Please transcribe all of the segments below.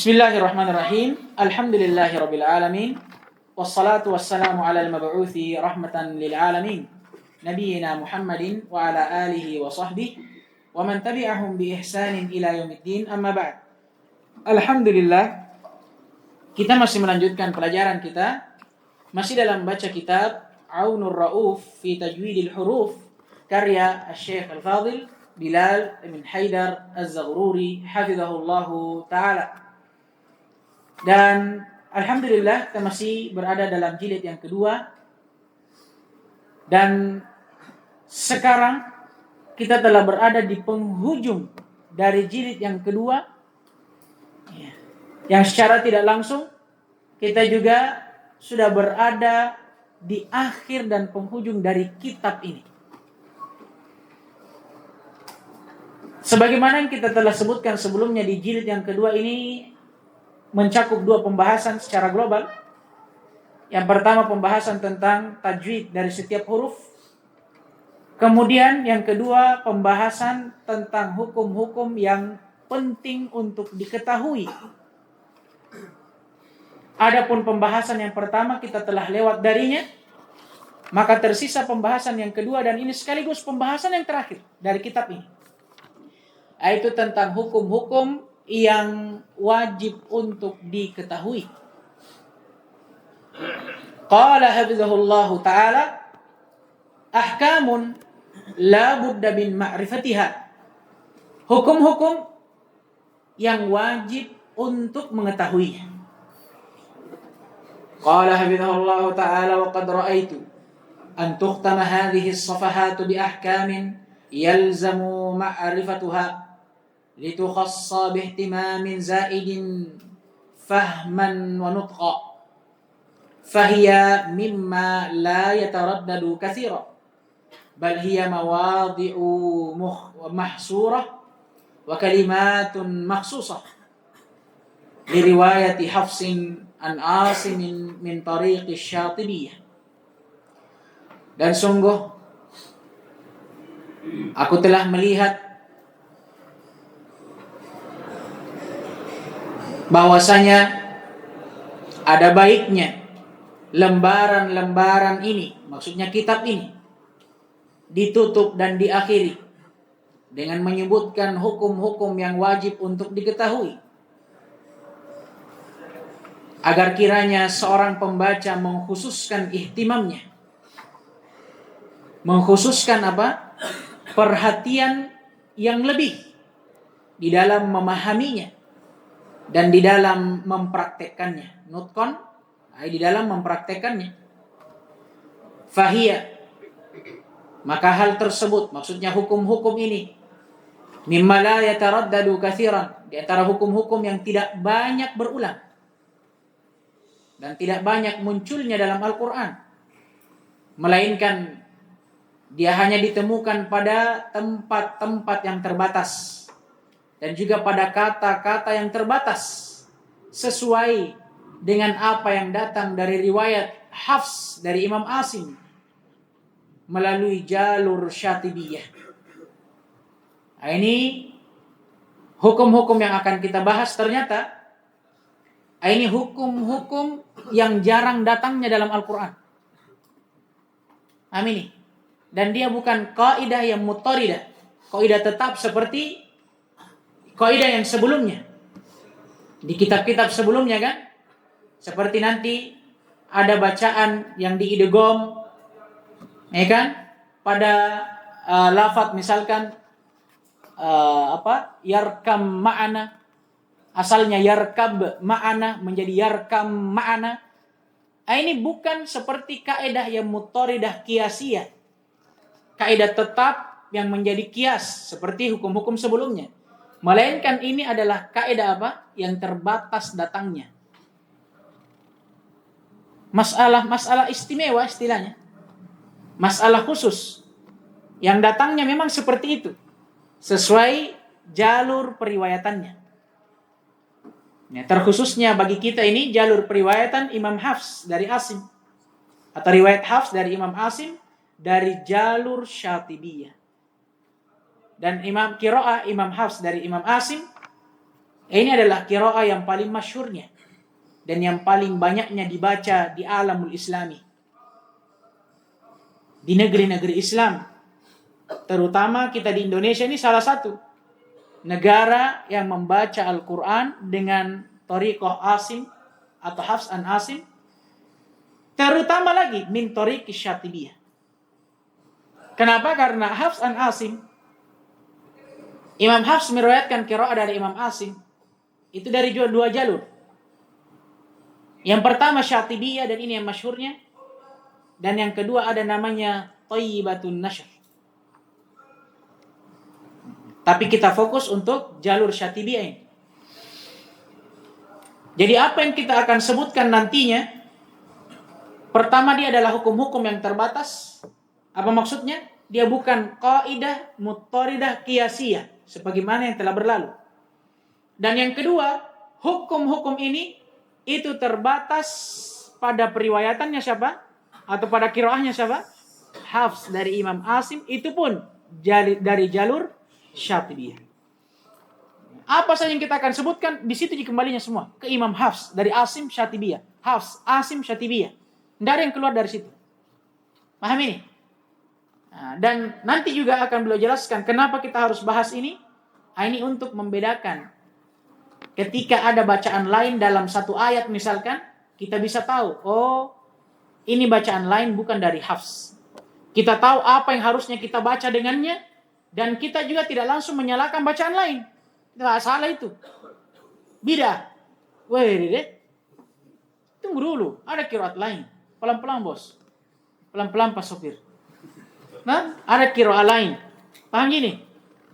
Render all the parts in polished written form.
Bismillahirrahmanirrahim. Alhamdulillahirabbil alamin. Wassalatu wassalamu ala al-mab'uthi rahmatan lil alamin. Nabiyyina Muhammadin wa ala alihi wa sahbihi wa man tabi'ahum bi ihsanin ila yaumiddin. Amma ba'd. Alhamdulillah, kita masih melanjutkan pelajaran kita masih dalam baca kitab Aunur Rauf fi Tajwidil Huruf karya Syekh Al-Fadhil Bilal bin Haidar Az-Zaghruri hafizahullahu taala. Dan alhamdulillah kita masih berada dalam jilid yang kedua. Dan sekarang kita telah berada di penghujung dari jilid yang kedua, yang secara tidak langsung kita juga sudah berada di akhir dan penghujung dari kitab ini. Sebagaimana yang kita telah sebutkan sebelumnya, di jilid yang kedua ini mencakup dua pembahasan secara global. Yang pertama, pembahasan tentang tajwid dari setiap huruf. Kemudian yang kedua, pembahasan tentang hukum-hukum yang penting untuk diketahui. Adapun pembahasan yang pertama kita telah lewat darinya, maka tersisa pembahasan yang kedua, dan ini sekaligus pembahasan yang terakhir dari kitab ini, yaitu tentang hukum-hukum yang wajib untuk diketahui. Qala hafizahullahu ta'ala, ahkamun la budda bin ma'rifatiha. Hukum-hukum yang wajib untuk mengetahuinya. Qala hafizahullahu ta'ala, wa qad ra'aitu an tukhtama hadhihi as-safahatu bi ahkamin yalzamu ma'rifatuha litukhassa bihtimamin zaidin fahman wa nutqa fahiya mimma la yataraddadu katsira bal hiya mawadhi'u mahsurah wa kalimatun makhsusah li riwayati Hafsin an Asim min tariqi Syatibiyah. Dan sungguh aku telah melihat bahwasanya ada baiknya lembaran-lembaran ini, maksudnya kitab ini, ditutup dan diakhiri dengan menyebutkan hukum-hukum yang wajib untuk diketahui, agar kiranya seorang pembaca mengkhususkan ihtimamnya, mengkhususkan perhatian yang lebih di dalam memahaminya dan di dalam mempraktekkannya. Nutkon, di dalam mempraktekkannya. Fahiyya, maka hal tersebut, maksudnya hukum-hukum ini, mimma la yataraddadu katsiran, di antara hukum-hukum yang tidak banyak berulang dan tidak banyak munculnya dalam Al-Quran, melainkan dia hanya ditemukan pada tempat-tempat yang terbatas dan juga pada kata-kata yang terbatas, sesuai dengan apa yang datang dari riwayat Hafs dari Imam Asim melalui jalur Syatibiyah. Nah, ini hukum-hukum yang akan kita bahas. Ternyata ini hukum-hukum yang jarang datangnya dalam Al-Quran. Amin. Dan dia bukan kaidah yang muttaridah, kaidah tetap seperti kaidah yang sebelumnya di kitab-kitab sebelumnya, kan? Seperti nanti ada bacaan yang diidgham, ya kan? Pada lafaz misalkan yarkam ma'ana, asalnya yarkab ma'ana menjadi yarkam ma'ana. Ini bukan seperti kaidah yang muttaridah qiyasiyah, kaidah tetap yang menjadi qiyas seperti hukum-hukum sebelumnya. Melainkan ini adalah kaidah yang terbatas datangnya. Masalah istimewa istilahnya. Masalah khusus yang datangnya memang seperti itu, sesuai jalur periwayatannya. Ya, terkhususnya bagi kita ini jalur periwayatan Imam Hafs dari Asim, atau riwayat Hafs dari Imam Asim dari jalur Syatibiyah. Dan Imam Qiraah Imam Hafs dari Imam Asim Ini adalah qiraah yang paling masyhurnya dan yang paling banyaknya dibaca di alamul islami. Di negeri-negeri Islam, terutama kita di Indonesia ini salah satu negara yang membaca Al-Quran dengan thariqah Asim atau Hafs an Asim, terutama lagi min thariqi Syatibiyah. Kenapa? Karena Hafs an Asim, Imam Hafs meriwayatkan qiraah dari Imam Asim itu dari dua jalur. Yang pertama Syatibiyah, dan ini yang masyhurnya, dan yang kedua ada namanya Thayyibatun Nashr. Tapi kita fokus untuk jalur Syatibiyah ini. Jadi apa yang kita akan sebutkan nantinya, pertama dia adalah hukum-hukum yang terbatas. Apa maksudnya? Dia bukan qaidah muttaridah qiyasiyah sebagaimana yang telah berlalu. Dan yang kedua, hukum-hukum ini itu terbatas pada periwayatannya siapa? Atau pada qiraahnya siapa? Hafs dari Imam Asim, itu pun dari jalur Syatibiyah. Apa saja yang kita akan sebutkan di situ dikembalinya semua ke Imam Hafs dari Asim Syatibiyah. Hafs Asim Syatibiyah. Tidak ada yang keluar dari situ. Paham ini? Nah, dan nanti juga akan beliau jelaskan kenapa kita harus bahas ini. Ini untuk membedakan. Ketika ada bacaan lain dalam satu ayat misalkan, kita bisa tahu, oh ini bacaan lain bukan dari Hafs. Kita tahu apa yang harusnya kita baca dengannya, dan kita juga tidak langsung menyalahkan bacaan lain. Tidak salah itu. Bidah. Weh, tunggu dulu, ada qiraat lain. Pelan-pelan bos. Pelan-pelan Pak Sopir. Nah, ada qiraat lain. Paham gini?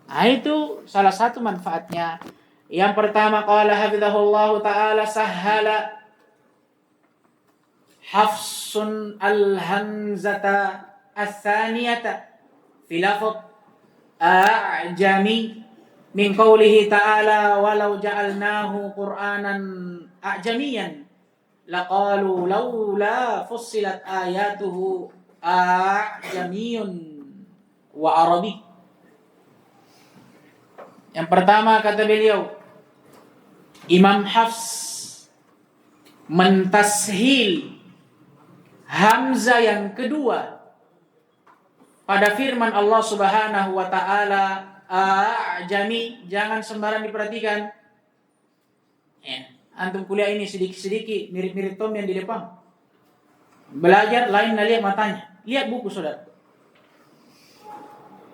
Nah, itu salah satu manfaatnya. Yang pertama, qala hafizahullahu ta'ala sahhala Hafsun al-hamzata as-saniyata fi lafz a'jami min qawlihi ta'ala walau ja'alnahu qur'anan a'jamiyan laqalu laula fussilat ayatuhu a'jamiyun wa arabi. Yang pertama kata beliau, Imam Hafs mentashil hamzah yang kedua pada firman Allah Subhanahu wa taala a'jami. Jangan sembarang diperhatikan. Antum kuliah ini sedikit-sedikit mirip-mirip Tom yang di depan. Belajar lain lihat matanya. Lihat buku saudara.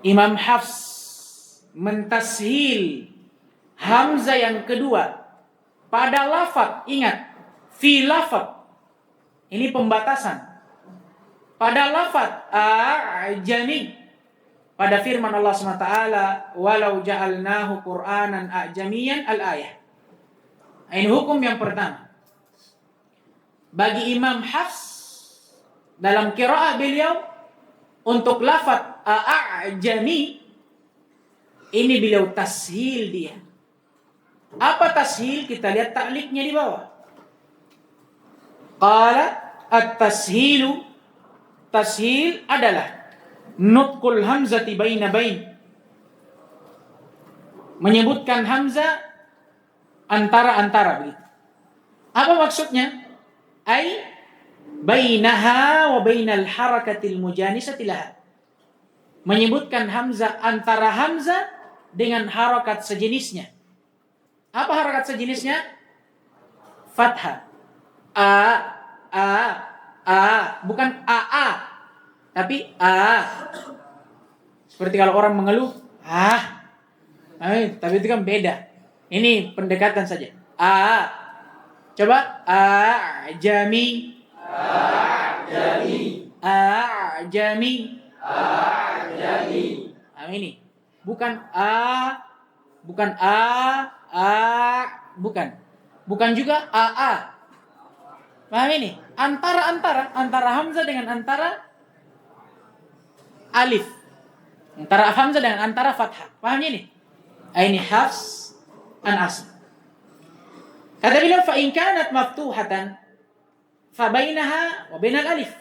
Imam Hafs mentashil hamzah yang kedua pada lafaz. Ingat, fi lafaz. Ini pembatasan. Pada lafaz a'jami pada firman Allah SWT, walau ja'alnahu Qur'anan a'jamiyan al-ayah. Ini hukum yang pertama. Bagi Imam Hafs dalam qiraah beliau untuk lafaz a'jami ini beliau tashil dia. Apa tashil? Kita lihat ta'liqnya di bawah. Qala at-tashilu, tashil adalah nutqul hamzati baina bain, menyebutkan hamzah antara-antara begitu. Apa maksudnya? Ai bainaha wa bainal harakatil mujanisati laha, menyebutkan hamzah antara hamzah dengan harakat sejenisnya. Apa harakat sejenisnya? Fathah. Bukan tapi seperti kalau orang mengeluh tapi itu kan beda. Ini pendekatan saja. Coba jami ini bukan bukan juga paham ini? Antara hamzah dengan antara alif, antara hamzah dengan antara fathah. Paham ini? Ini Hafs an Asim. Kata beliau, fa in kanat maftuhatan fa bainaha wa bainal alif.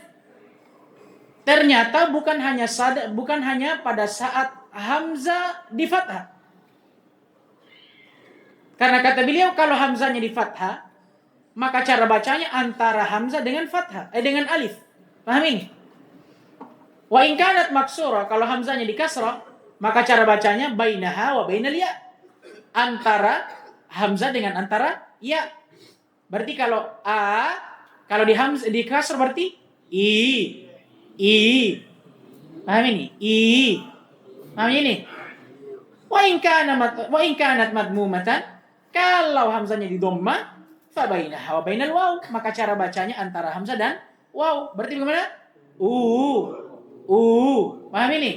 Ternyata bukan hanya pada saat hamzah di fathah. Karena kata beliau kalau hamzahnya di fathah, maka cara bacanya antara hamzah dengan fathah, dengan alif. Paham ini? Wa in kanat maksura, kalau hamzahnya di kasrah, maka cara bacanya bainaha wa bainal ya. Antara hamzah dengan antara ya. Berarti kalau a, kalau di hamzah di kasrah berarti i. Paham ini? Paham ini? Wa in kanat madmumatan, kalau hamzahnya di dhamma, fa bainaha wa bainal waw, maka cara bacanya antara hamzah dan waw. Berarti bagaimana? Paham ini?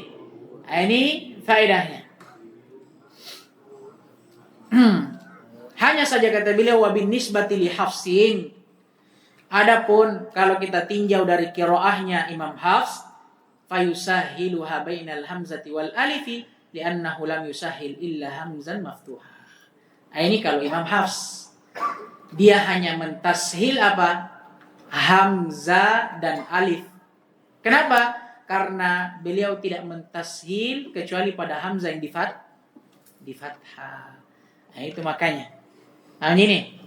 Ini faedahnya. Hanya saja kata beliau wa bin nisbati li Hafsin. Adapun kalau kita tinjau dari qiraahnya Imam Hafs, fayusahiluha bainal hamzati wal alifi li'annahu lam yusahil illa hamzan maftuha. Ini kalau Imam Hafs, dia hanya mentashil apa? Hamzah dan alif. Kenapa? Karena beliau tidak mentashil kecuali pada hamzah yang di fathah. Nah, itu makanya. Nah, ini.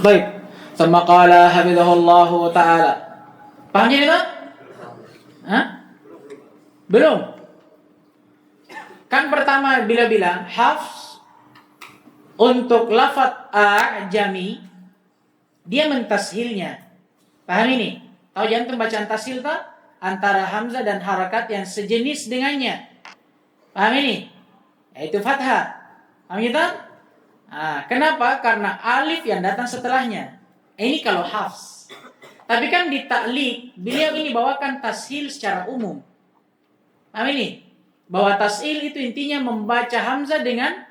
Baik. Thumma qala hafizahullahu ta'ala. Paham jadi tak? Hah? Belum. Kan pertama bila bilang Hafs untuk lafaz a'jami dia mentashilnya. Paham ini? Tahu jantung bacaan tashil tak? Antara hamzah dan harakat yang sejenis dengannya. Paham ini? Yaitu fathah. Paham kita? Nah, kenapa? Karena alif yang datang setelahnya. Ini kalau Hafs. Tapi kan di ta'liq beliau ini bawakan tashil secara umum. Paham ini? Bahwa tashil itu intinya membaca hamzah dengan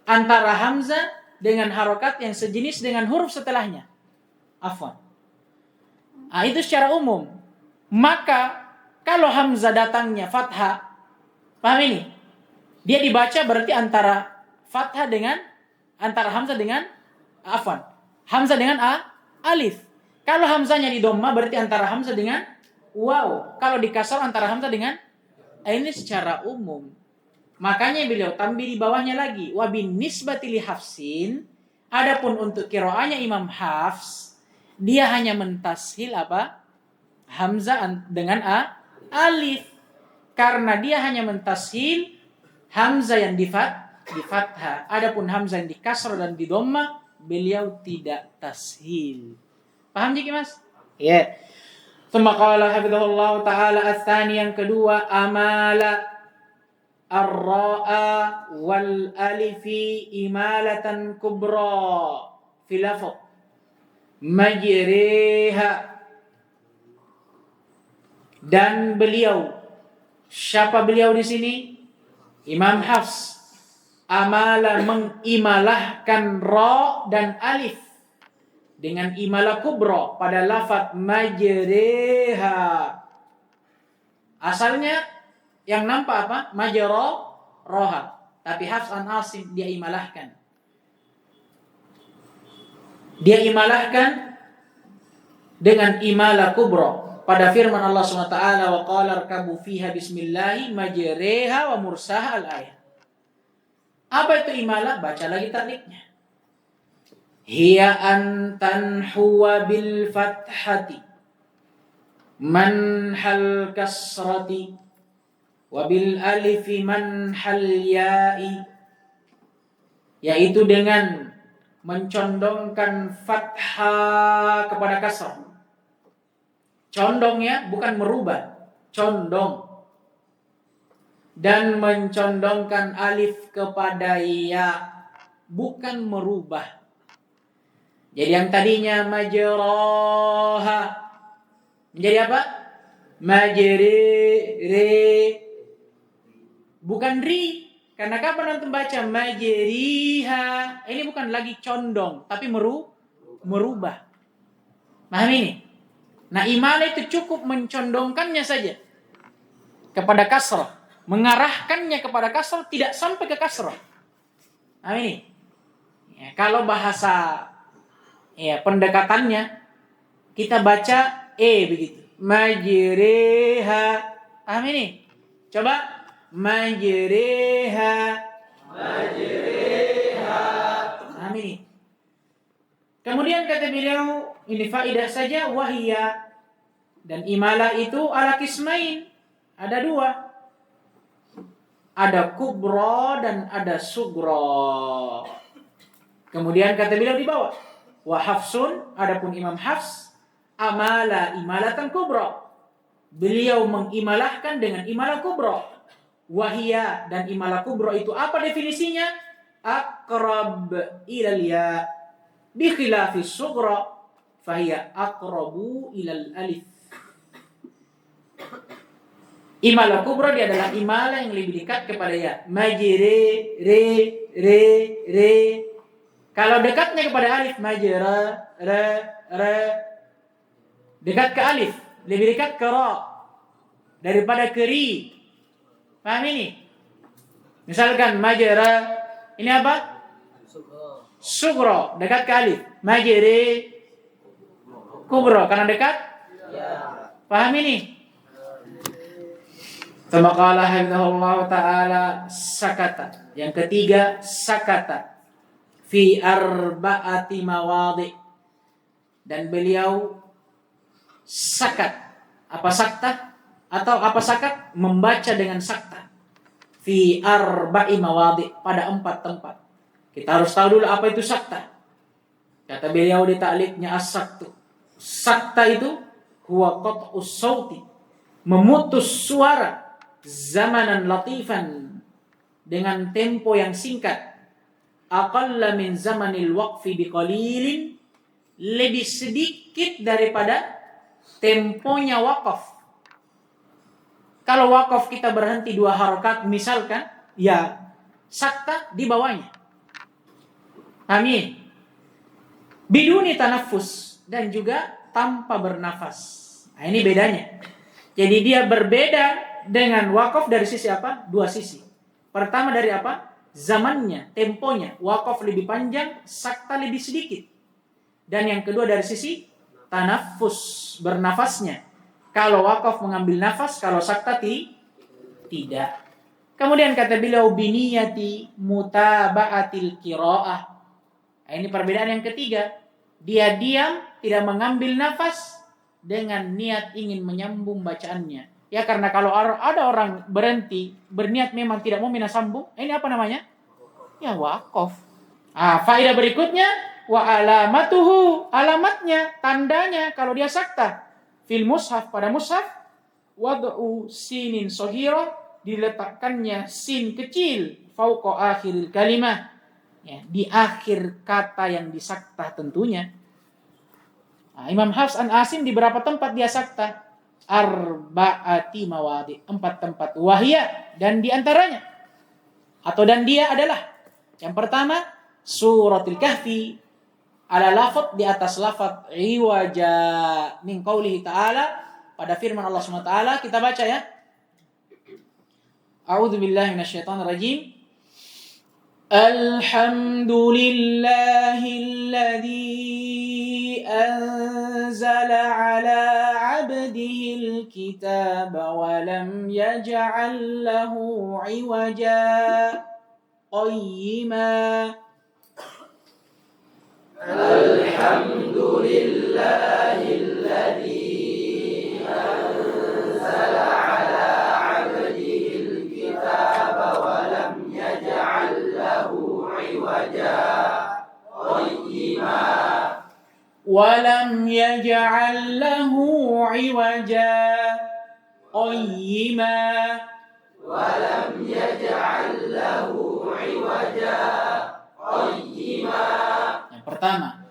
antara hamzah dengan harokat yang sejenis dengan huruf setelahnya. Afwan. Nah, itu secara umum. Maka kalau hamzah datangnya fathah, paham ini? Dia dibaca berarti antara fathah dengan antara hamzah dengan afwan. Hamzah dengan alif. Kalau hamzahnya di dhamma berarti antara hamzah dengan waw. Kalau di kasar antara hamzah dengan ini secara umum. Makanya beliau tambah di bawahnya lagi wa bin nisbati li Hafsin. Adapun untuk qiraahnya Imam Hafs, dia hanya mentashil apa? Hamzah dengan alif. Karena dia hanya mentashil hamzah yang di fathah. Adapun hamzah yang di kasrah dan di dhamma, beliau tidak tashil. Paham jadi Mas? Ya. Yeah. Tsumma qala hafizahullah taala ats-tsani, yang kedua, amala ar-ra'a wal alifi imalatan kubra fil lafz majriha. Dan beliau, siapa beliau di sini? Imam Hafs. Amala mengimalahkan ra dan alif dengan imalah kubra pada lafaz majriha. Asalnya yang nampak apa? Majra roha. Tapi Hafs an Asim dia imalahkan. Dia imalahkan dengan imalah kubra pada firman Allah SWT, wa qala rkabu fiha bismillahi majriha wa mursaha al-ayat. Apa itu imalah? Baca lagi takliknya. Hiya an tanhuwa bil fathati manhal kasrati wa bil alifi manhal ya'i, yaitu dengan mencondongkan fathah kepada kasrah. Condong ya, bukan merubah, condong. Dan mencondongkan alif kepada ya, bukan merubah. Jadi yang tadinya majraha menjadi apa? Majri, bukan ri. Karena kapan antum baca majriha, ini bukan lagi condong, tapi merubah. Paham ini? Nah, imalah itu cukup mencondongkannya saja kepada kasrah, mengarahkannya kepada kasrah, tidak sampai ke kasrah. Nah ini, ya, kalau bahasa ya pendekatannya kita baca begitu, majriha, Paham ini? Coba majriha. Paham ini? Kemudian kata beliau, ini faidah saja, wahia. Dan imalah itu ala kismain. Ada dua. Ada kubro dan ada sugro. Kemudian kata beliau di bawah, wa Hafsun, adapun Imam Hafs, amala imalatan kubro. Beliau mengimalahkan dengan imalah kubro. Wahia, dan imalah kubro itu apa definisinya? Aqrab ilal ya bi khilafi sugra fahiya aqrabu ilal alif. Imalah kubro dia adalah imalah yang lebih dekat kepada ya. Majre, re. Kalau dekatnya kepada alif, majra, ra. Dekat ke alif, lebih dekat ke ra daripada ke ri. Paham ini? Misalkan majra, ini apa? Sugro, dekat ke alif. Majre, kubro, karena dekat? Paham ini? Tamaqala hafizahullah ta'ala sakata. Yang ketiga, sakata fi arba'ati mawadhi. Dan beliau sakat. Apa sakta? Atau apa sakat? Membaca dengan sakta. Fi arba'i mawadhi, pada 4 tempat. Kita harus tahu dulu apa itu sakta. Kata beliau di ta'liqnya as-saktu. Sakta itu huwa qat'us sauti, memutus suara zamanan latifan, dengan tempo yang singkat, aqalla min zamanil waqfi biqalilin, lebih sedikit daripada temponya wakaf. Kalau wakaf kita berhenti 2 harokat misalkan, ya sakta di bawahnya. Amin. Biduni tanaffus, dan juga tanpa bernafas. Nah, ini bedanya. Jadi dia berbeda dengan wakaf dari sisi apa? 2 sisi. Pertama dari apa? Zamannya, temponya. Wakaf lebih panjang, sakta lebih sedikit. Dan yang kedua dari sisi tanaffus, bernafasnya. Kalau wakaf mengambil nafas, kalau sakta tidak. Kemudian kata beliau biniyati mutaba'atil qiraah. Nah, ini perbedaan yang ketiga. Dia diam, tidak mengambil nafas dengan niat ingin menyambung bacaannya. Ya, karena kalau ada orang berhenti, berniat memang tidak mau sambung, ini apa namanya? Ya waqaf. Faedah berikutnya, wa alamatuhu, alamatnya, tandanya kalau dia sakta. Fil mushaf, pada mushaf, wad'u sinin sohira, diletakkannya sin kecil, fauqa akhiril kalimah, ya, di akhir kata yang disakta tentunya. Imam Hafs an Asim di berapa tempat dia sakta? Arba'ati mawadi, 4 tempat. Wahia, dan diantaranya, dan dia adalah, yang pertama, suratul kahfi, ala lafad, di atas lafad iwaja min qaulihi ta'ala, pada firman Allah SWT. Kita baca ya. A'udzubillahi minasyaitonirrajim. Alhamdulillahilladzi anzala ala 'abdihil kitaba wa lam yaj'al lahu 'iwaja qayyima. Alhamdulillahilladzi anzala ala 'abdihil kitaba wa lam yaj'al lahu 'iwaja qayyima. Walam yaj'al lahu 'iwaja qayyima. Walam yaj'al lahu 'iwaja qayyima. Yang pertama.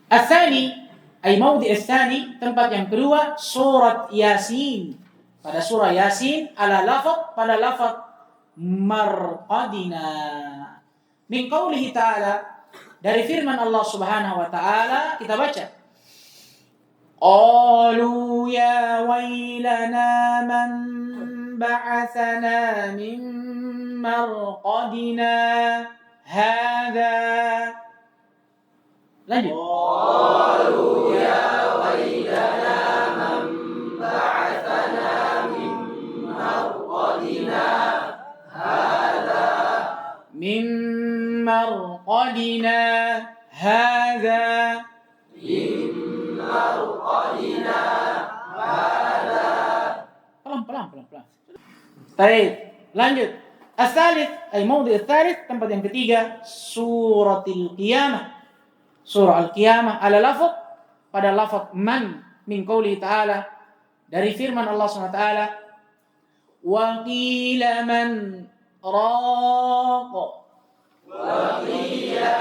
Ats-tsani, ay maudhi ats-tsani, tempat yang kedua, surat Yasin. Pada surah Yasin, ala lafaz, pada lafaz marqadina. Min qaulihi ta'ala, dari firman Allah Subhanahu wa ta'ala, kita baca. Qalu ya wailana man ba'athana min marqadina hadha. Lanjut. Qalu ya wailana man ba'athana min marqadina hadza. Pelan. Baik, lanjut. As-salits ay mawdi' as-salits, tempat yang ketiga, suratul qiyamah. Surah Al-Qiyamah ala lafaz, pada lafaz man min qouli ta'ala, dari firman Allah SWT, wa qila man raq. Wa qila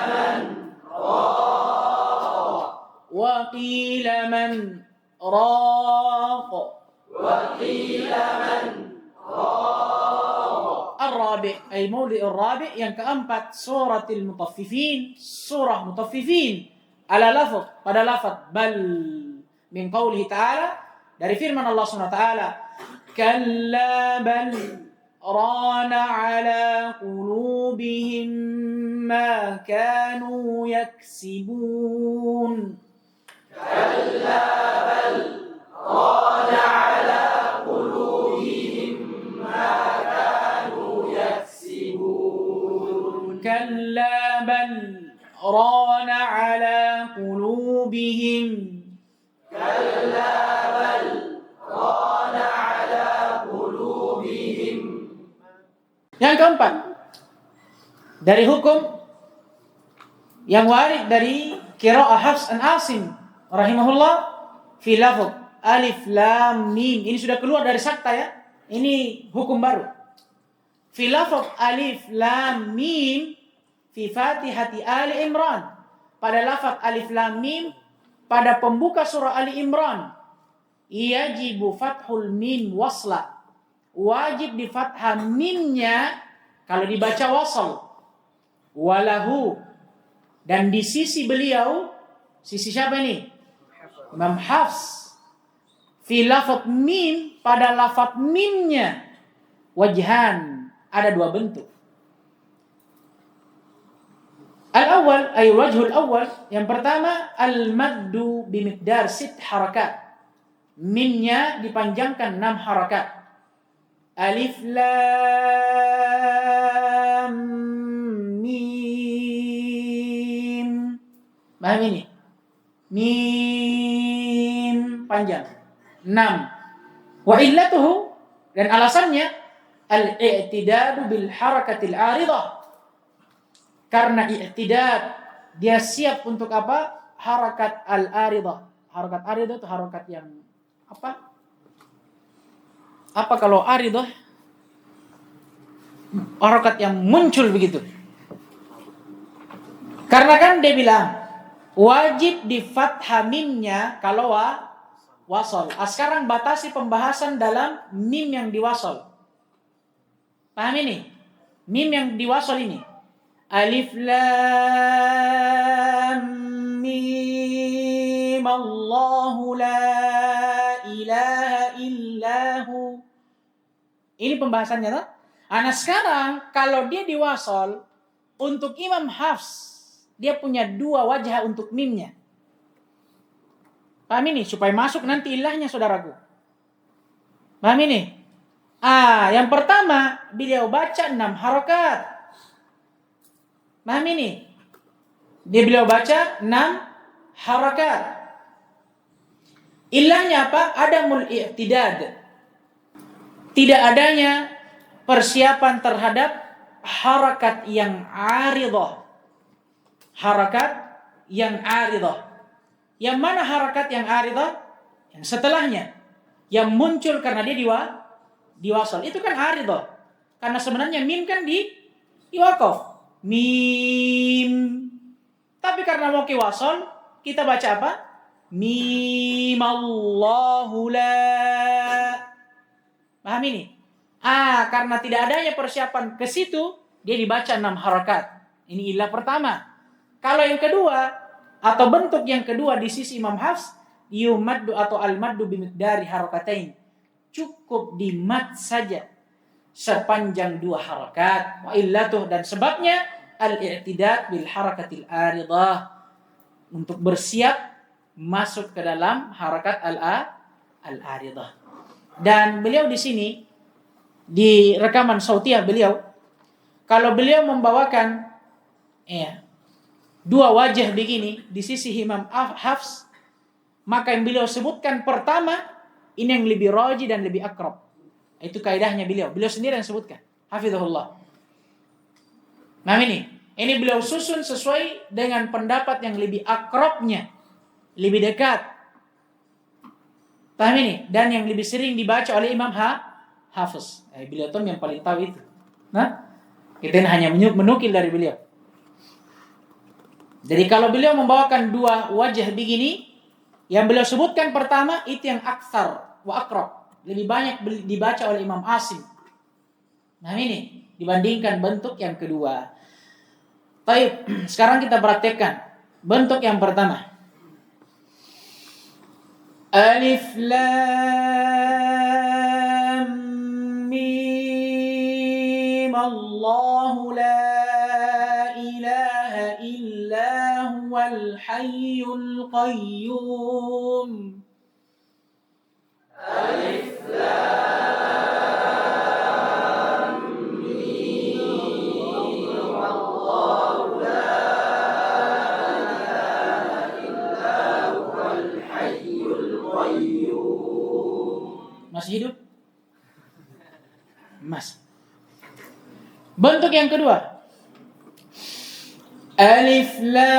man raq. Ar-Rabi' ay mawdi' ar-Rabi', yang keempat, suratul mutaffifin, surah mutaffifin ala lafaz, pada lafaz bal min qoulihi ta'ala, dari firman Allah SWT, kalla bal rana ala qulubihim ma kanu yaksibun. كلا بل ران على قلوبهم. Yang keempat, dari hukum yang warid dari qiraa'ah Hafs an Asim rahimahullah fi lafz alif lam mim. Ini sudah keluar dari sakta ya. Ini hukum baru. Fi lafz alif lam mim fi Fatihati Ali Imran. Pada lafaz alif lam mim pada pembuka surah Ali Imran, yajibu fathul mim wasla. Wajib di fathah mimnya kalau dibaca wasal. Walahu, dan di sisi beliau, sisi siapa ini? Imam Hafs. Fi lafaz mim, pada lafaz mimnya wajhan, ada dua bentuk. Al-awwal ay wajhul awwal, yang pertama al-maddu bimiqdar 6 harakat. Mimnya dipanjangkan 6 harakat. Alif lam mim. Paham ini? Mim panjang 6. Wa illatuhu, dan alasannya al-i'tidadu bil harakatil aridah. Karena i'tidad, dia siap untuk apa? Harakat al-aridah. Harakat aridah itu harakat yang apa? Apa kalau aridah? Harakat yang muncul begitu. Karena kan dia bilang wajib di fathah mimnya kalau wasol. Sekarang batasi pembahasan dalam mim yang diwasol. Paham ini? Mim yang diwasol ini. Alif lam mim Allahu la ilaha illahu. Ini pembahasannya tak? Nah sekarang kalau dia diwasol, untuk Imam Hafs dia punya 2 wajah untuk mimnya. Paham ini? Supaya masuk nanti ilahnya saudaraku. Paham ini? Yang pertama beliau baca 6 harakat. Paham ini? Beliau baca 6 harakat. Ilahnya apa? Adamul i'tidad. Tidak adanya persiapan terhadap harakat yang aridah. Harakat yang aridah. Yang mana harakat yang aridah? Yang setelahnya. Yang muncul karena dia diwasal. Itu kan aridah. Karena sebenarnya mim kan diwakaf. Mim. Tapi karena mau kiwasal, kita baca apa? Mim Allahu la. Paham ini? Karena tidak adanya persiapan ke situ, dia dibaca 6 harakat. Ini ilah pertama. Kalau yang kedua, atau bentuk yang kedua di sisi Imam Hafs, yumaddu atau al-maddu bimiqdari harakatain. Cukup di mad saja sepanjang 2 harakat. Wa illatuh, dan sebabnya al-i'tidad bil harakatil aridah, untuk bersiap masuk ke dalam harakat al-aridah. Dan beliau di sini di rekaman sautiyah beliau kalau beliau membawakan dua wajah begini di sisi Imam Hafs, maka yang beliau sebutkan pertama ini yang lebih raji dan lebih akrab. Itu kaidahnya beliau sendiri yang sebutkan, hafizahullah. Nah ini beliau susun sesuai dengan pendapat yang lebih akrabnya, lebih dekat. Paham ini? Dan yang lebih sering dibaca oleh Imam Hafiz. Beliau tuh yang paling tahu itu. Nah, kita hanya menukil dari beliau. Jadi kalau beliau membawakan dua wajah begini, yang beliau sebutkan pertama itu yang aksar wa akrab, lebih banyak dibaca oleh Imam Asim. Nah ini dibandingkan bentuk yang kedua. Baik, sekarang kita praktekkan bentuk yang pertama. Alif Lam Mim Allahu la ilaha illa huwal hayyul qayyum. Alif Lam Mim Allahu la ilaha illa huwal hayyul qayyum. Masih hidup? Mas. Bentuk yang kedua. Alif Lam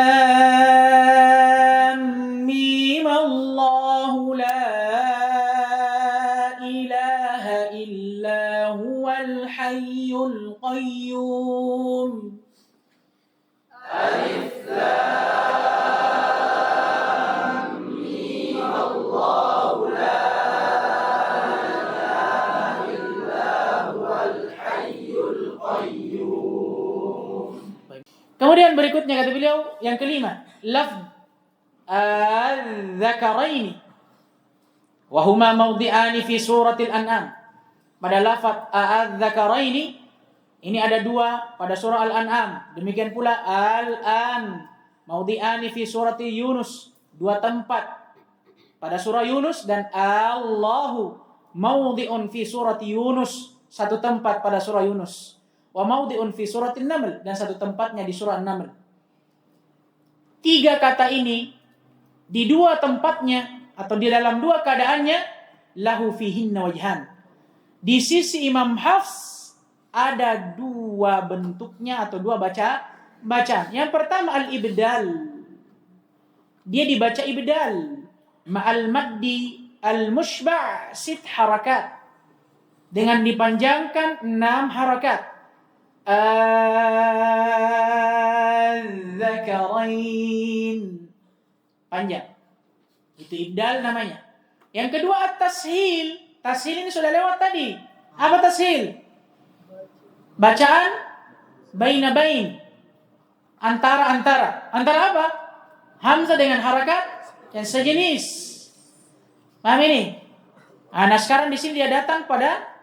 Mim Allahu la ilaha illa huwal hayyul qayyum. Alif Lam Mim Allahu la ilaha illa huwal hayyul qayyum. Kemudian berikutnya kata beliau yang kelima, lafz al-dzakaraini wa huma mawdi'ani fi suratil an'am. Pada lafaz al-dzakaraini ini ada dua pada surah Al-An'am. Demikian pula al-an mawdi'ani fi surati Yunus, dua tempat pada surah Yunus, dan Allahu mawdi'un fi surati Yunus, satu tempat pada surah Yunus. Wa mawdi'un fi suratin Naml, dan satu tempatnya di surah An-Naml. Tiga kata ini di dua tempatnya atau di dalam dua keadaannya lahu fihinna wajhan. Di sisi Imam Hafs ada dua bentuknya atau dua bacaan. Yang pertama al-ibdal. Dia dibaca ibdal ma'al maddi al-mushba' 6 harakat, dengan dipanjangkan 6 harakat. Al-dzakarain, panjang. Itu ibdal namanya. Yang kedua at-tashil. Tashil ini sudah lewat tadi. Apa tashil? Bacaan bain. Antara apa? Hamzah dengan harakat yang sejenis. Paham ini? Nah, sekarang di sini dia datang pada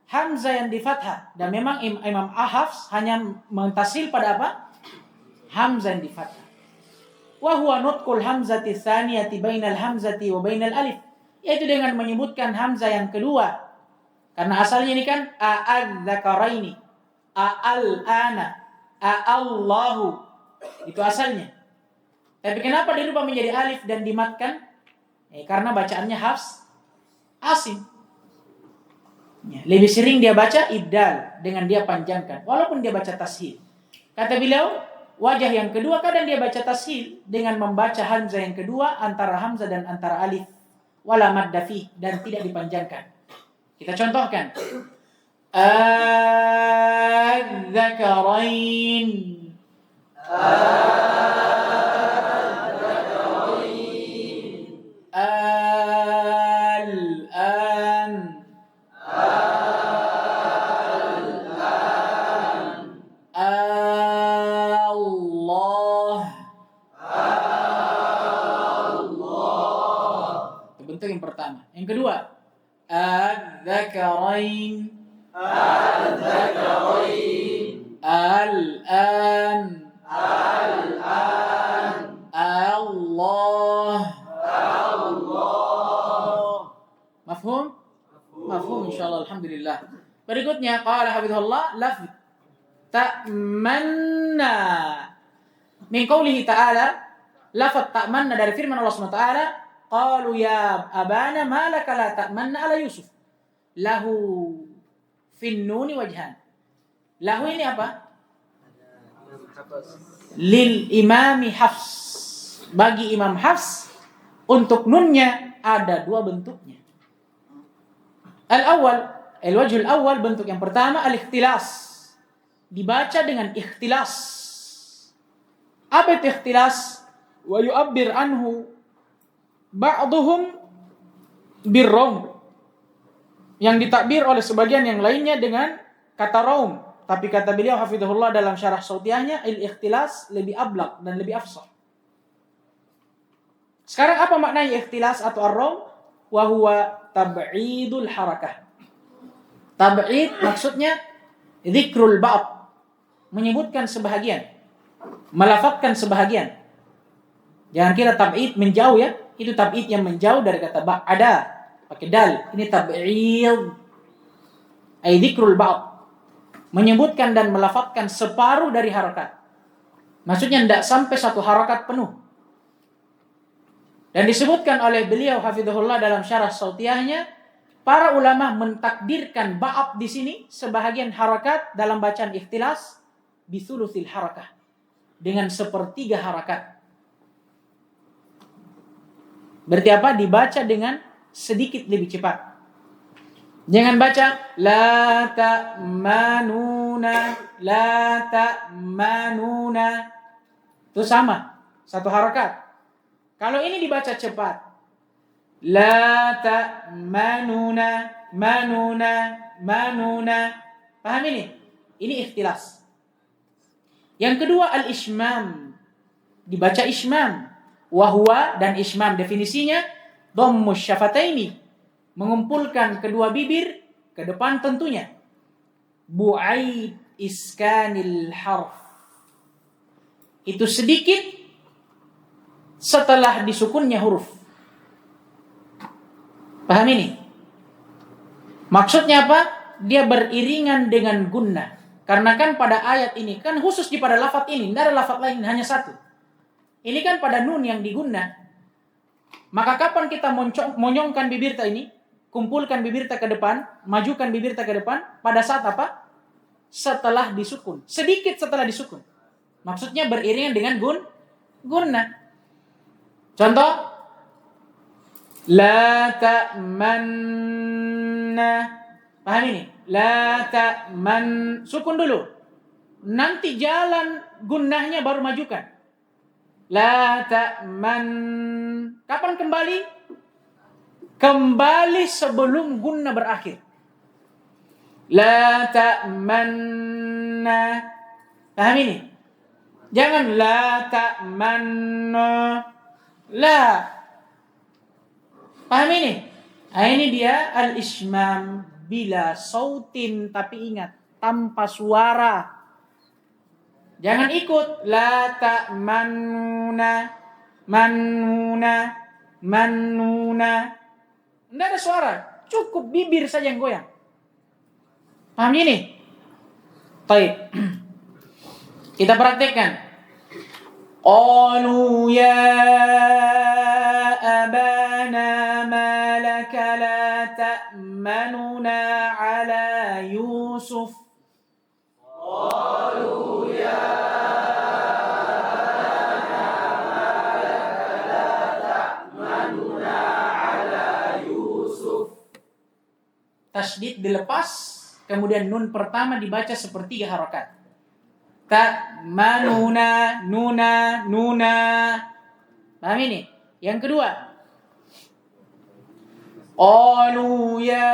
hamzah yang di fathah, dan memang Imam Hafs hanya mentasil pada apa? Hamzah yang di fathah. Wa huwa nutqul hamzati tsaniyati bainal hamzati wa bainal alif, yaitu dengan menyebutkan hamzah yang kedua. Karena asalnya ini kan a'adz-dzakaraini, a'al-ana, a'allahu. Itu asalnya. Tapi kenapa dirubah menjadi alif dan dimatkan? Karena bacaannya Hafs Asim. Lebih sering dia baca ibdal dengan dia panjangkan, walaupun dia baca tashil. Kata beliau, wajah yang kedua kadang dia baca tashil dengan membaca hamzah yang kedua antara hamzah dan antara alif, wala madda fi, dan tidak dipanjangkan. Kita contohkan. Al-dzakarain. Yang pertama. Yang kedua, al-dzakarain, al-an, Allah. Mafhum insyaallah, alhamdulillah. Berikutnya qala hafizahullah lafz ta'manna. Min qawlihi ta'ala, lafaz ta'manna dari firman Allah SWT, qalu ya abana ma laka la ta'manna ala Yusuf. Lahu fin nuni wajhan. Lahu ini apa? Lil imami Hafs. Bagi Imam Hafs, untuk nunnya ada dua bentuknya. Al-awwal, al-wajhul awwal, bentuk yang pertama al-ikhtilas. Dibaca dengan ikhtilas. Apa itu ikhtilas? Wa yu'abbir anhu ba'duhum birraum. Yang ditakbir oleh sebagian yang lainnya dengan kata raum. Tapi kata beliau hafizahullah dalam syarah sautiahnya, al-ikhtilas lebih ablaq dan lebih afsah. Sekarang apa maknanya ikhtilas atau ar-raum? Wa huwa tab'idul harakah. Tab'id maksudnya dzikrul ba'd, menyebutkan sebahagian, melafazkan sebahagian. Jangan kira tab'id menjauh ya, itu tab'id yang menjauh dari kata ba'ada, pakai dal. Ini tab'id ay dzikrul ba'd, menyebutkan dan melafazkan separuh dari harakat. Maksudnya tidak sampai satu harakat penuh. Dan disebutkan oleh beliau hafizahullah dalam syarah sautiahnya, para ulama mentakdirkan ba'ab di sini sebahagian harakat dalam bacaan ikhtilas bisulusil harakah, dengan sepertiga harakat. Berarti apa? Dibaca dengan sedikit lebih cepat. Jangan baca la ta'manuna, la ta'manuna. Itu sama, satu harakat. Kalau ini dibaca cepat, la ta'manuna, manuna, manuna. Paham ini? Ini ikhtilas. Yang kedua al-ishmam. Dibaca ishmam. Wahwa dan ishmam definisinya dhammus syafataini, mengumpulkan kedua bibir ke depan tentunya. Bu'aid iskanil harf. Itu sedikit setelah disukunnya huruf. Paham ini? Maksudnya apa? Dia beriringan dengan gunnah. Karena kan pada ayat ini, kan khusus di pada lafaz ini, tidak ada lafaz lain, hanya satu. Ini kan pada nun yang digunnah. Maka kapan kita monyongkan bibir ini, kumpulkan bibir ke depan, majukan bibir ke depan, pada saat apa? Setelah disukun. Sedikit setelah disukun. Maksudnya beriringan dengan gunnah. Contoh, la ta'manna. Paham ini? La ta'man, sukun dulu. Nanti jalan gunnahnya baru majukan. La ta'man. Kapan kembali? Kembali sebelum gunnah berakhir. La ta'manna. Paham ini? Jangan la ta'manna. La. Paham ini? Nah, ini dia al-ishmam bila sautin, tapi ingat tanpa suara. Jangan ikut la ta'manuna, manuna, manuna. Tidak ada suara, cukup bibir saja yang goyang. Paham ini? Baik. Kita praktekkan. Qalu ya abana ma laka la ta'manuna ala Yusuf. Qalu ya abana ma laka la ta'manuna ala Yusuf. Tasydid dilepas, kemudian nun pertama dibaca sepertiga harakat. Ta'manuna, nuna, nuna. Paham ini? Yang kedua. Qalu ya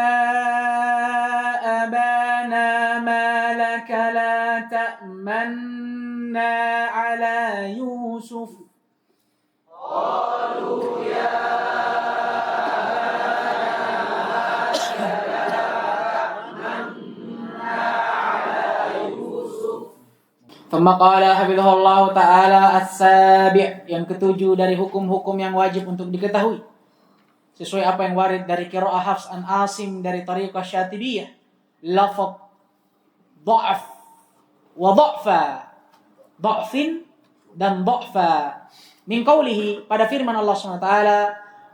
abana ma laka la ta'manna ala Yusuf. Qalu ya Thumma qala hafizahullah ta'ala as-sabi', yang ketujuh dari hukum-hukum yang wajib untuk diketahui sesuai apa yang warid dari qiraah Hafs an Asim dari tariqah Syatibiyah, lafaz dha'af wa dha'fa. Dha'fin dan dha'fa. Min qawlihi, pada firman Allah SWT,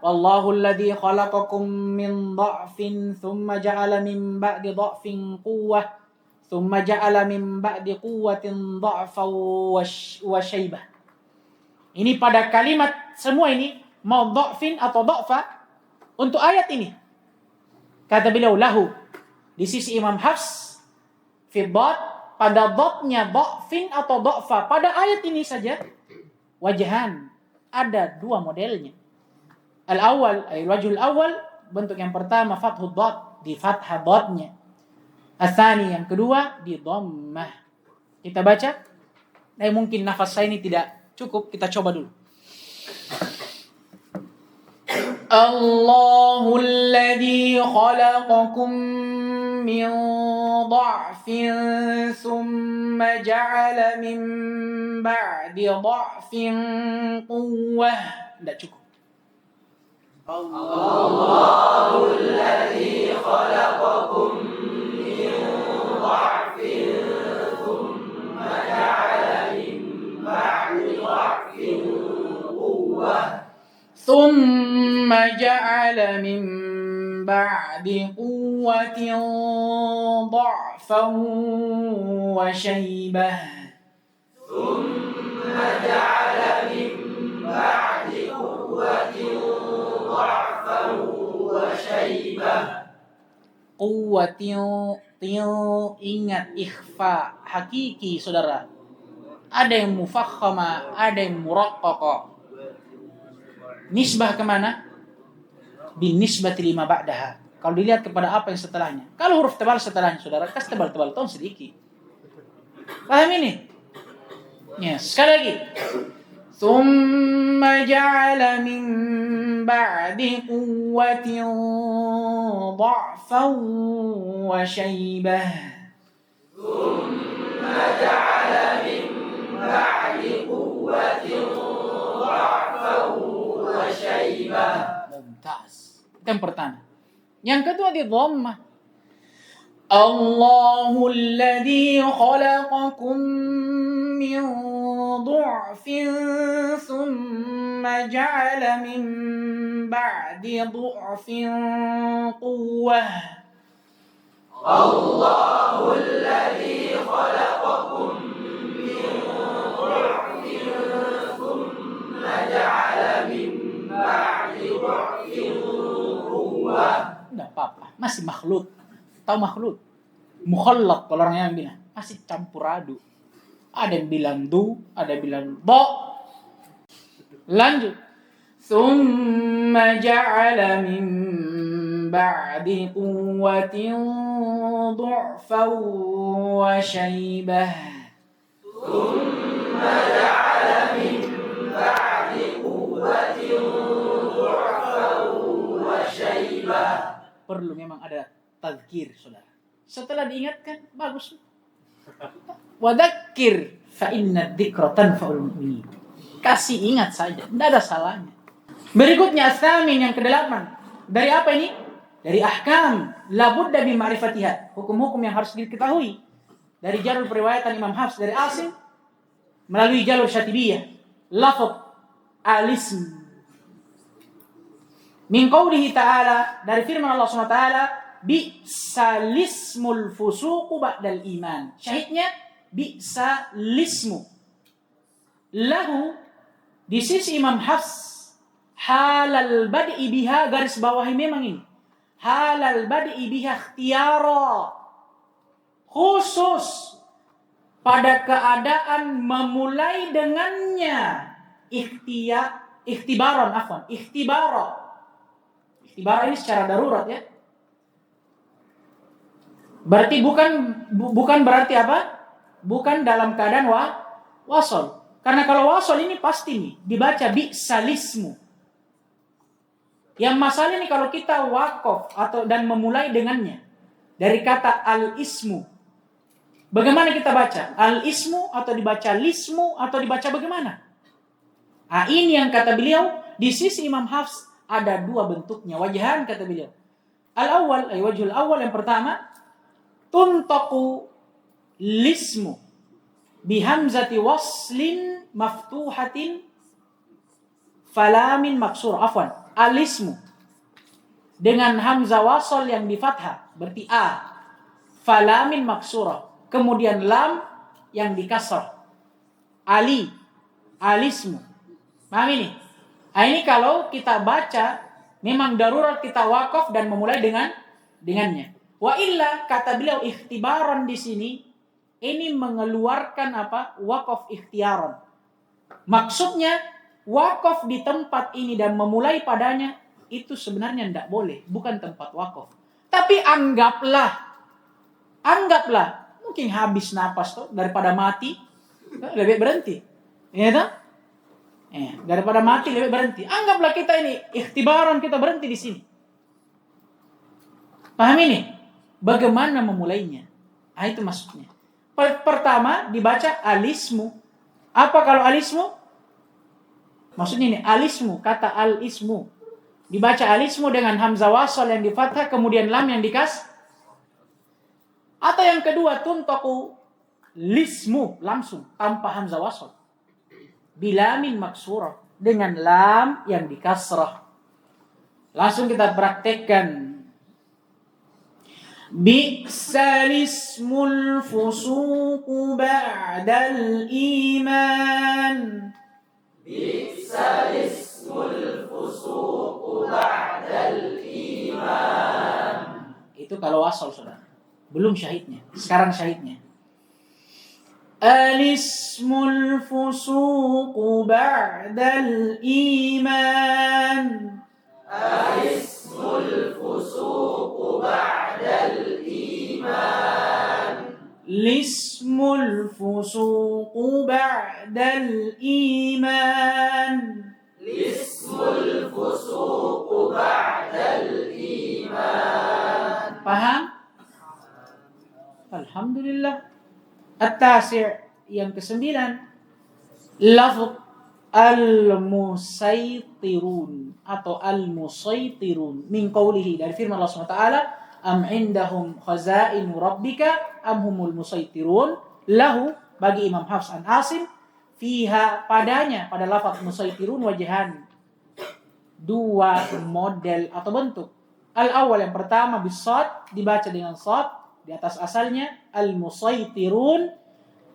wallahu alladhi khalaqakum min dha'fin thumma ja'ala min ba'di dha'fin quwwah thumma ja'ala min ba'di quwwatin dha'fa wa syaibah. Ini pada kalimat semua ini, mau dha'fin atau dha'fa, untuk ayat ini. Kata beliau, lahu, di sisi Imam Hafs, fi dhad, pada dhadnya dha'fin atau dha'fa, pada ayat ini saja, wajahan, ada dua modelnya. Al-awwal, al-wajhul awal, bentuk yang pertama, fathud dhad, di fathah dhadnya. Al-thani, yang kedua, di dhammah. Kita baca, mungkin nafas saya ini tidak cukup, kita coba dulu. Allahul ladzi khalaqakum min dha'fin thumma ja'ala min ba'di dha'fin quwwah. Tidak cukup. Allahul ladzi khalaqakum min dha'fin thumma ja'ala min ba'di dha'fin quwwah. ثم جعل من بعد قوة ضعفا وشيبة. ثم جعل من بعد قوة ضعفا وشيبة. قوة ingat ikhfa hakiki saudara. Ada yang mufakhama, ada yang muraqqaqa. Nisbah kemana? Bin nisbati lima ba'daha. Kalau dilihat kepada apa yang setelahnya. Kalau huruf tebal setelahnya, saudara, kas tebal-tebal tahun sedikit. Paham ini? Ya, sekali lagi. Thumma ja'ala min ba'di quwwatin dha'fan wa shaybah. Thumma ja'ala min ba'di quwwatin dha'fan wa shaybah. Mumtaz. Itu yang pertama. Yang kedua di dhammah. Allahul ladzi khalaqakum min du'fin thumma ja'ala min ba'di du'fin quwwah. Allahul ladzi khalaqakum min du'fin thumma ja'ala min ba'di du'fin quwwah. Enggak apa-apa, masih makhluk. Tahu makhluk? Mukhallaq kalau orang yang bilang, masih campur aduk. Ada yang bilang du, ada yang bilang do. Lanjut. Thumma ja'ala min ba'di quwwatin du'fan wa shaybah. Thumma ja'ala min ba'di quwwatin du'fan wa shaybah. Perlu memang ada tazkir, saudara. Setelah diingatkan, bagus. Wadzakir fa inna dzikra tanfa'ul mu'minin. Kasih ingat saja, tidak ada salahnya. Berikutnya as-samin yang ke-8. Dari apa ini? Dari ahkam labudda bi ma'rifatiha. Hukum-hukum yang harus diketahui. Dari jalur periwayatan Imam Hafs dari Asim melalui jalur Syatibiyah. Lafaz al-ism. Min qawlihi ta'ala, dari firman Allah SWT, bi'salismul fusuqu ba'dal iman. Syahidnya bi'salismu. Lahu, di sisi Imam Hafs, halal bad'i biha, garis bawahi memang ini. Halal bad'i biha ikhtiyara. Khusus pada keadaan memulai dengannya. Ikhtibaran. Ikhtibar ini secara darurat ya. Berarti bukan berarti apa? Bukan dalam keadaan wasol. Karena kalau wasol ini pasti nih dibaca bi'salismu. Yang masalah ini kalau kita wakof dan memulai dengannya dari kata al-ismu. Bagaimana kita baca? Al-ismu atau dibaca lismu atau dibaca bagaimana? Nah, ini yang kata beliau di sisi Imam Hafs ada dua bentuknya, wajahan kata beliau. Al-awwal, wajhul awal yang pertama, tuntaku lismu bihamzati waslin maftuhatin falamin maksur. Afwan. Alismu dengan hamzah wasal yang di fathah berarti a. Falamin maksurah. Kemudian lam yang di kasrah. Ali. Alismu. Paham ini? Nah, ini kalau kita baca memang darurat kita wakaf dan memulai dengannya. Wa illa kata beliau ikhtibaran di sini ini mengeluarkan apa? Wakaf ikhtiaran. Maksudnya wakaf di tempat ini dan memulai padanya itu sebenarnya tidak boleh, bukan tempat wakaf. Tapi anggaplah mungkin habis napas tuh daripada mati lebih berhenti. Ya toh? Daripada mati lebih berhenti. Anggaplah kita ini ikhtibaran kita berhenti di sini. Paham ini? Bagaimana memulainya? Itu maksudnya. Pertama dibaca alismu. Apa kalau alismu? Maksudnya ini alismu, kata al-ismu. Dibaca alismu dengan hamzah wasal yang di fathah kemudian lam yang dikas. Atau yang kedua tuntaku lismu langsung tanpa hamzah wasal. Bilamin maksurah dengan lam yang dikasrah. Langsung kita praktekkan. Bi'sal ismul fusuqu ba'dal iman. Bi'sal ismul fusuqu ba'dal iman. Itu kalau wasal saudara. Belum syahidnya. Sekarang syahidnya. Al-ismul fusuqu ba'dal iman. Al-ismul fusuqu ba'dal iman. Lismul fusuqu ba'dal iman. Lismul fusuqu ba'dal iman. Paham? Alhamdulillah. At-tasi' yang ke-9 lafz al-musaytirun atau al-musaytirun min qawlihi dari firman Allah SWT am indahum khazainu rabbika am humul musaytirun lahu bagi Imam Hafs an Asim fiha padanya pada lafaz musaytirun wajhan dua model atau bentuk. Al-awwal yang pertama bisad dibaca dengan sad di atas asalnya al-musaytirun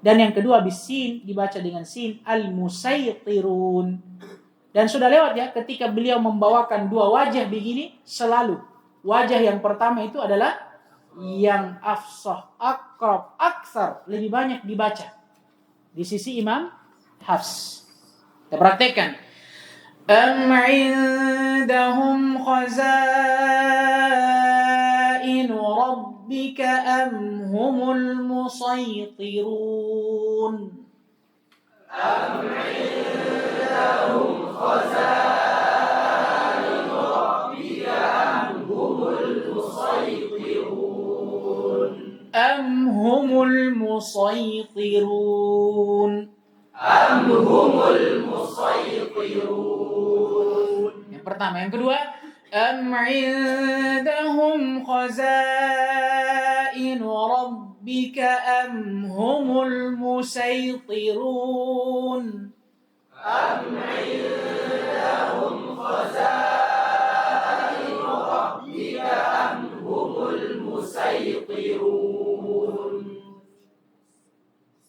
dan yang kedua bisin dibaca dengan sin al-musaytirun. Dan sudah lewat ya ketika beliau membawakan dua wajah begini selalu wajah yang pertama itu adalah yang afsah, akrab, aksar lebih banyak dibaca di sisi Imam Hafs. Kita praktekkan. Am indahum khazainu rabbika am humul musaytirun. Am indahum khazainu rabbika am humul musaytirun. Am humul musaytirun. Am humul musaytirun. Yang pertama, yang kedua, am indahum khazainu rabbika am humul musaytirun. Am indahum khazainu rabbika am humul musaytirun.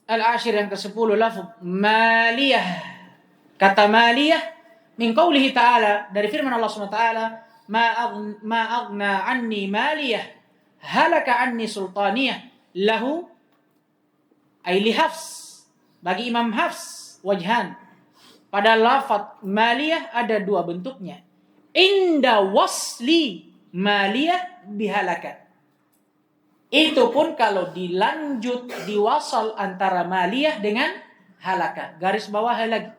Al-ashir yang ke-10 lafaz maliyah. Kata maliyah min qawlihi ta'ala dari firman Allah SWT ma aghna anni maliyah halaka anni sultaniyah lahu ay li Hafs bagi Imam Hafs wajhan. Pada lafaz maliyah ada dua bentuknya. Inda wasli maliyah bihalaka. Itu pun kalau dilanjut diwasal antara maliyah dengan halaka. Garis bawah lagi.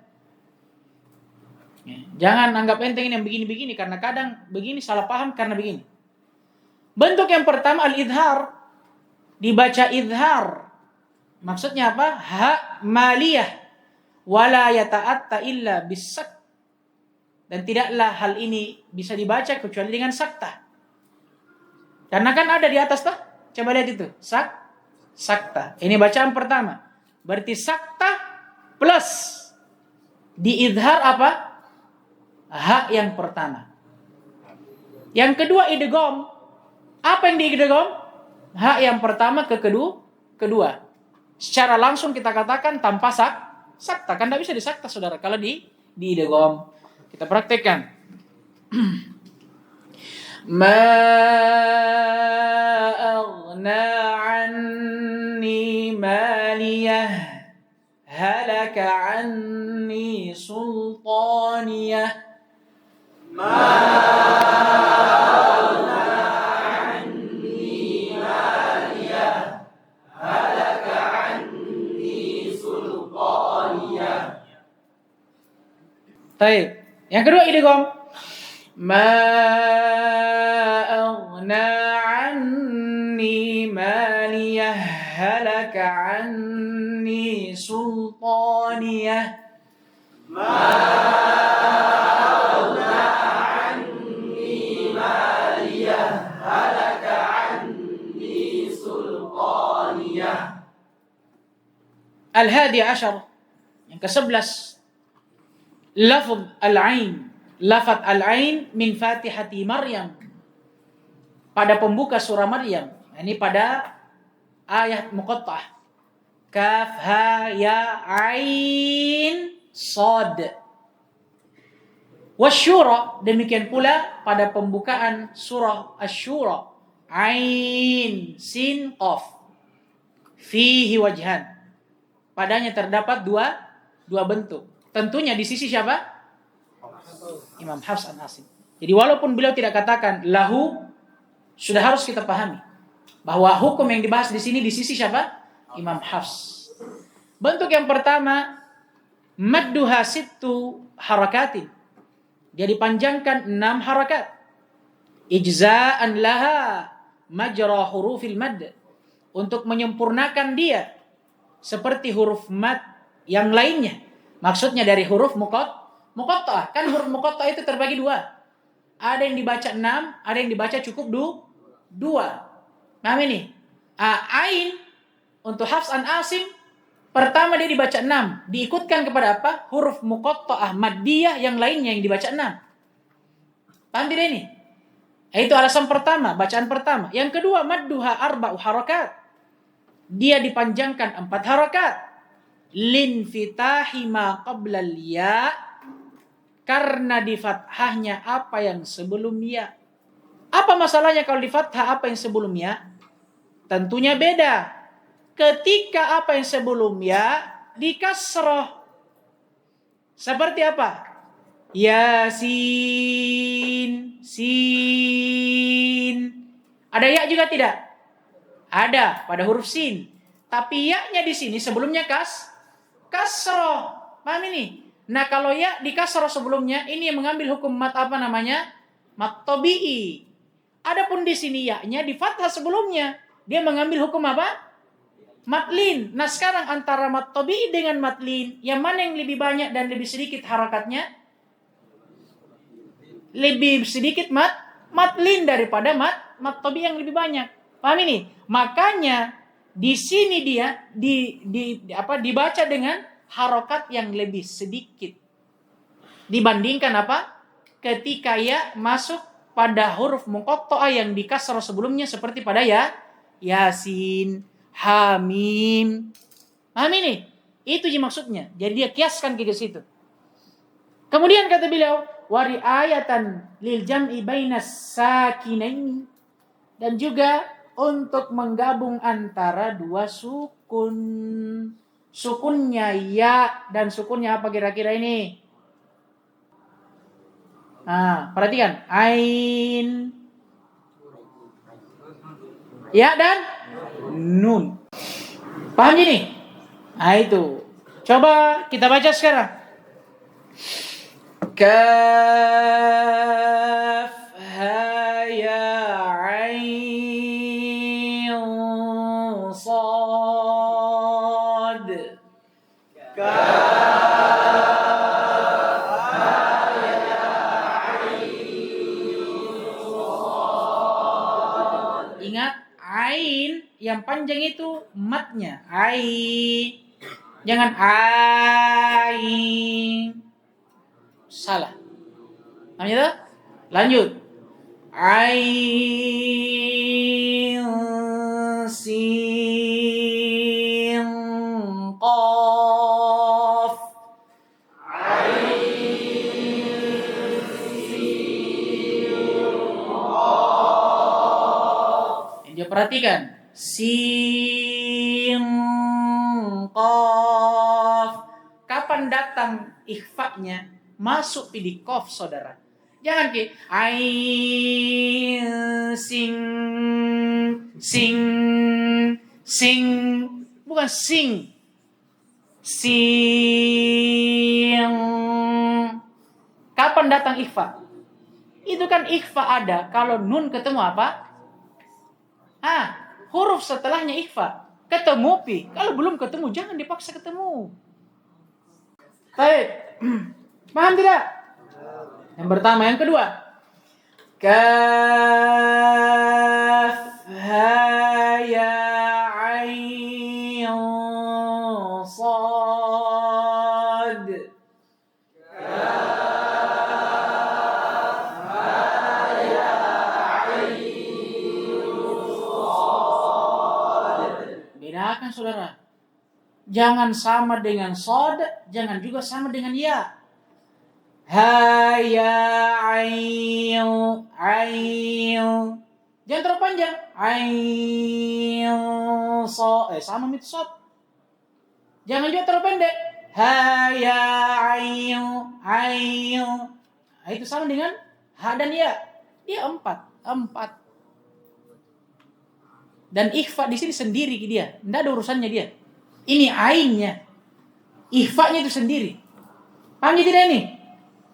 Jangan anggap enteng ini yang begini-begini karena kadang begini salah paham karena begini. Bentuk yang pertama al-idhar dibaca idhar. Maksudnya apa? Ha maliyah wala yata'atta illa bisak. Dan tidaklah hal ini bisa dibaca kecuali dengan sakta. Karena kan ada di atas tuh. Coba lihat itu. Sakta. Ini bacaan pertama. Berarti sakta plus diidhar apa? Ha yang pertama. Yang kedua idgham. Apa yang diidgham? Ha yang pertama ke kedua. Secara langsung kita katakan tanpa sakta. Kan tidak bisa disakta saudara kalau di idgham. Kita praktekkan. Ma aghna anni maliyah halaka anni sultaniyah. Ma aghna anni maliyah halaka anni sultaniyah. Baik. Yang kedua idgham. Ma aghna anni maliyah halaka anni sultaniyah. Ma aghna anni maliyah halaka anni sultaniyah. Al-hadi ashar. Yang ke-11. Lafz al-ain. Lafaz al-ain min Fatihati Maryam. Pada pembuka surah Maryam. Ini pada ayat muqatta'ah. Kaf ha ya ain sad. Wasyura, demikian pula pada pembukaan surah Asy-Syura. Ain sin qaf. Fihi wajhan. Padanya terdapat dua bentuk. Tentunya di sisi siapa? Imam Hafs an Asim. Jadi walaupun beliau tidak katakan lahu, sudah harus kita pahami bahwa hukum yang dibahas di sini di sisi siapa? Imam Hafs. Bentuk yang pertama, madduha sittu harakatin. Dia dipanjangkan 6 harakat. Ijza'an laha majra hurufil mad. Untuk menyempurnakan dia seperti huruf mad yang lainnya. Maksudnya dari huruf muqatta'ah. Kan huruf muqatta'ah itu terbagi 2. Ada yang dibaca 6, ada yang dibaca cukup 2. Paham ini? Ain untuk Hafs an Asim pertama dia dibaca 6, diikutkan kepada apa? Huruf muqatta'ah maddiyah yang lainnya yang dibaca 6. Paham tidak ini? Itu alasan pertama, bacaan pertama. Yang kedua, madduha arba'u harakat. Dia dipanjangkan 4 harakat. Linfitahi ma qabla al-ya, karena di fathahnya apa yang sebelum ya. Apa masalahnya kalau di fathah apa yang sebelum ya? Tentunya beda. Ketika apa yang sebelum ya di kasroh. Seperti apa? Yasin, sin. Ada ya juga tidak? Ada pada huruf sin. Tapi ya-nya di sini sebelumnya kasroh. Paham ini? Nah kalau ya di kasroh sebelumnya, ini yang mengambil hukum mat apa namanya? Mat tabi'i. Adapun di sini ya-nya di fathah sebelumnya, dia mengambil hukum apa? Matlin. Nah sekarang antara mat tabi'i dengan matlin, yang mana yang lebih banyak dan lebih sedikit harakatnya? Lebih sedikit matlin daripada mat tabi'i yang lebih banyak. Paham ini? Makanya di sini dia dibaca dengan harokat yang lebih sedikit dibandingkan apa? Ketika ya masuk pada huruf muqatta'ah yang di kasrah sebelumnya seperti pada ya Yasin, Hamim. Paham ini? Itu maksudnya. Jadi dia kiaskan ke situ. Kemudian kata beliau, wa ri'ayatan lil jam'i bainas sakinaini, dan juga untuk menggabung antara 2 sukun. Sukunnya ya dan sukunnya apa kira-kira ini? Nah, perhatikan. Ain. Ya dan nun. Paham ini? Nah itu. Coba kita baca sekarang. Kaf ha ya ain sad. Kaf ha ya ain sad. Ingat, ain yang panjang itu matnya. Ain. Jangan ain. Salah. Namanya tuh? Lanjut. Ain sin qaf. Dia perhatikan. Sin qaf. Kapan datang ikhfa'nya? Masuk di qaf, saudara. Jangan ke ain sing sing sing, bukan sing. Sing. Kapan datang ikhfa? Itu kan ikhfa ada kalau nun ketemu apa? Huruf setelahnya ikhfa. Ketemu pi. Kalau belum ketemu jangan dipaksa ketemu. Baik. Paham tidak? Yang pertama, yang kedua. Kaf ha ya ain sad. Bedakan, saudara. Jangan sama dengan sod, jangan juga sama dengan ya. Ha ya ain ain. Jangan terlalu panjang. Ain so sama mit sod. Jangan juga terlalu pendek. Ha ya ain ain. Itu sama dengan ha dan ya. Dia empat. Dan ikhfa di sini sendiri dia. Tidak ada urusannya dia. Ini ainnya. Ikhfa-nya itu sendiri. Paham tidak ini?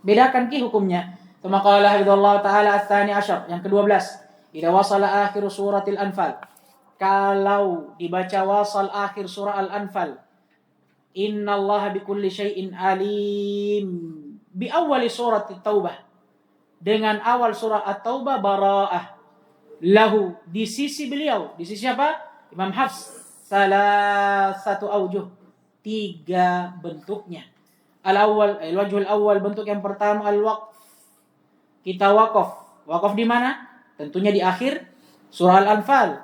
Bedakan hukumnya. Tsumma qala hafizallahu taala ats-tsani asyar, yang ke-12. Idza wasala akhir suratil Anfal. Kalau dibaca wasal akhir surah Al-Anfal. Innallaha bikulli syai'in alim. Bi awwali surat At-Taubah. Dengan awal surah At-Taubah bara'ah. Lahu, di sisi beliau. Di sisi apa? Imam Hafs. Salah satu aujuh. 3 bentuknya. Al-awwal, al-wajhul awwal, bentuk yang pertama al-waqf. Kita waqaf. Waqaf di mana? Tentunya di akhir surah Al-Anfal.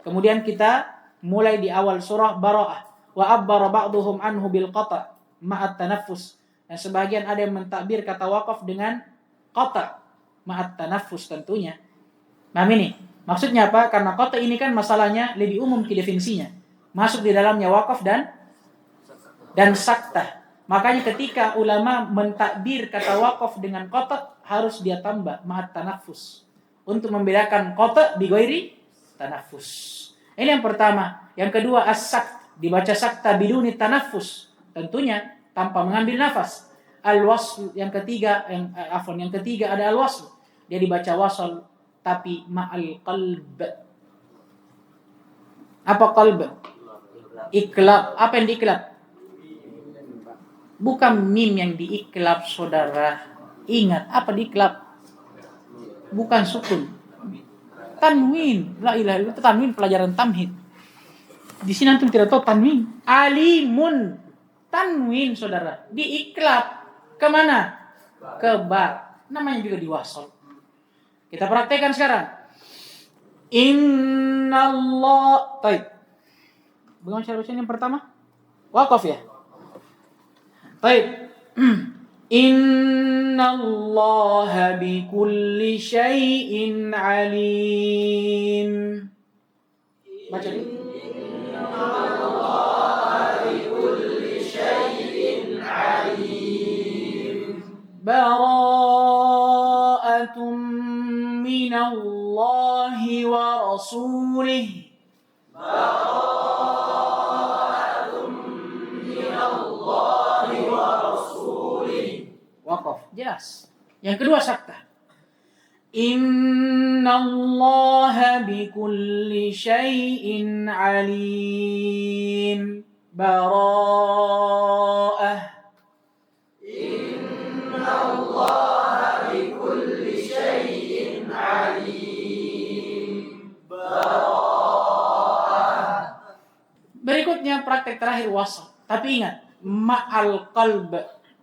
Kemudian kita mulai di awal surah Bara'ah. Wa abbara ba'duhum anhu bil qata' ma'at tanaffus. Dan sebagian ada yang mentakbir kata waqaf dengan qata' ma'at tanaffus tentunya. Nah ini, maksudnya apa? Karena qata' ini kan masalahnya lebih umum ke definisinya. Masuk di dalamnya waqaf dan saktah. Makanya ketika ulama mentakbir kata waqaf dengan qata' harus dia tambah ma'at tanaffus untuk membedakan qata' bi ghairi tanaffus. Ini yang pertama. Yang kedua as-sakt, dibaca sakta biduni tanaffus, tentunya tanpa mengambil nafas. Al-wasl yang ketiga, yang ketiga ada al-wasl. Dia dibaca wasal tapi ma'al qalb. Apa qalb? Iklab. Apa yang diiklab? Bukan mim yang diiklab, saudara. Ingat, apa diiklab? Bukan sukun. Tanwin. La ilaha illallah, tanwin pelajaran tamhid. Di sini antum tidak tahu tanwin. Alimun. Tanwin, saudara. Diiklab. Kemana? Ke ba. Namanya juga diwasal. Kita praktekkan sekarang. Innallah. Baik. Bagaimana cara bacanya yang pertama? Waqaf ya? Baik. Innallaha bikulli syai'in alim. Baca dulu. Innallaha bikulli syai'in alim. Bara'atun minallahi wa rasulih. Waqaf, jelas. Yang kedua sakta. Innallaha bikulli syai'in alim. Bara'ah. Innallaha bikulli syai'in alim. Bara'ah. Berikutnya praktek terakhir wasal. Tapi ingat, ma'al qalb,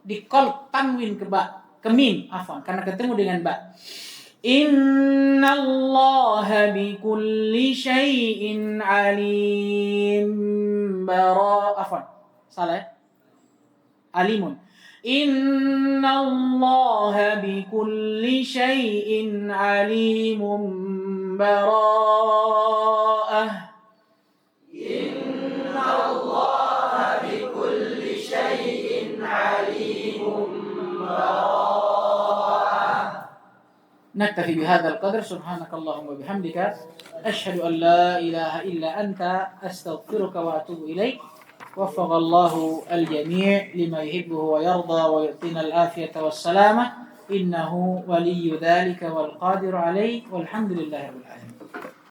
di qalb tanwin ke ba, ke mim, afwan, karena ketemu dengan ba. Innallaha bikulli syai'in alim. Afwan, salah ya? Alimun. Innallaha bikulli syai'in alimun bara'ah. Innallaha bikulli syai'in alimun bara'ah. نكتفي بهذا القدر. سبحانك اللهم وبحمدك أشهد أن لا إله إلا أنت أستغفرك وأتوب إليك. وفق الله الجميع لما يحبه ويرضى ويعطينا العافية والسلامة إنه ولي ذلك والقادر عليه والحمد لله رب العالمين.